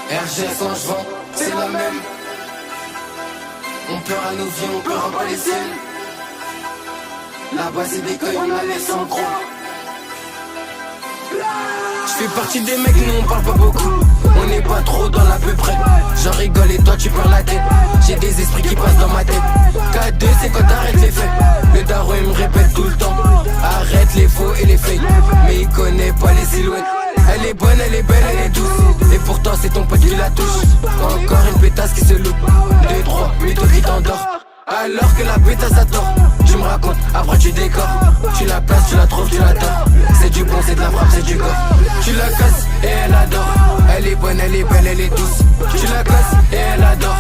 RG sans vent, c'est la même. On pleure à nos vies, on pleure pas les siennes. Là-bas c'est des couilles, on a les sans croix. J'fais partie des mecs, nous on parle pas beaucoup. On n'est pas trop dans l'à peu près. J'en rigole et toi tu perds la tête. J'ai des esprits qui passent dans ma tête. K2 c'est quand t'arrêtes les faits. Le daron il me répète tout le temps. Arrête les faux et les fakes. Mais il connaît pas les silhouettes. Elle est bonne, elle est belle, elle est douce. Et pourtant c'est ton pote qui la touche. Encore une pétasse qui se loupe. 2-3, mytho qui t'endort. Alors que la pétasse attend. Tu me racontes, après tu décores. Tu la places, tu la trouves, tu l'adores. C'est du bon, c'est de la frappe, c'est du gore. Tu la casses et elle adore. Elle est bonne, elle est belle, elle est douce. Tu la casses et elle adore.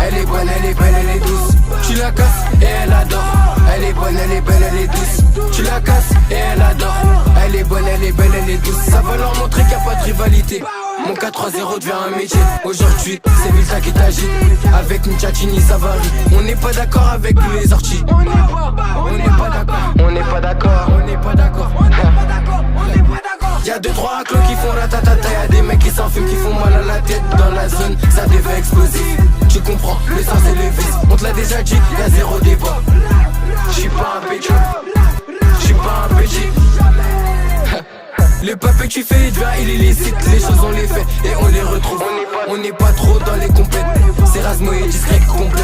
Elle est bonne, elle est belle, elle est douce. Tu la casses et elle adore. Elle est bonne, elle est belle, elle est douce. Tu la casses et elle adore. Elle est bonne, elle est belle, elle est douce. Ça va leur montrer qu'il n'y a pas de rivalité. Mon 4-3-0 devient un métier. Aujourd'hui, c'est Vilta qui t'agit. Avec une Tchatchini, ça varie. On n'est pas d'accord avec tous les orties. On n'est pas d'accord. On n'est pas d'accord. On n'est pas d'accord. Y'a 2-3 clones qui font ratatata. Y'a des mecs qui s'enfument, qui font mal à la tête. Dans la zone, ça devait exploser. Tu comprends, le sang c'est le vice. On te l'a déjà dit, y'a zéro débat. J'suis pas un pécho. J'suis pas un petit. Le papier que tu fais, il devient illicite. Les choses on les fait et on les retrouve. On n'est pas trop dans les complètes. C'est Rasmo et discret complet.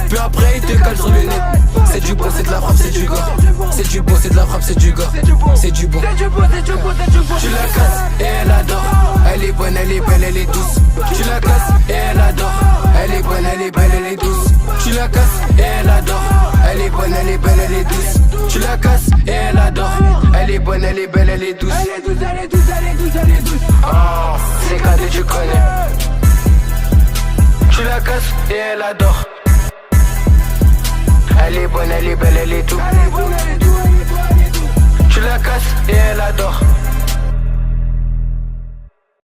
Puis après il te cale sur le net. C'est du bon, c'est de la frappe, c'est du gore. C'est du bon, c'est de la frappe, c'est du gore. C'est du bon. Tu la casses et elle adore. Elle est bonne, elle est belle, elle est douce. Tu la casses et elle adore. Elle est bonne, elle est belle, elle est douce. Tu la casses et elle adore. Elle est bonne, elle est belle, elle est douce. Tu la casses et elle adore. Elle est bonne, elle est belle, elle est douce. Elle est douce, elle est douce, elle est douce, elle est douce. Oh, c'est cadeau, tu connais. Tu la casses et elle adore. Elle est bonne, elle est belle, elle est douce. Tu la casses et elle adore.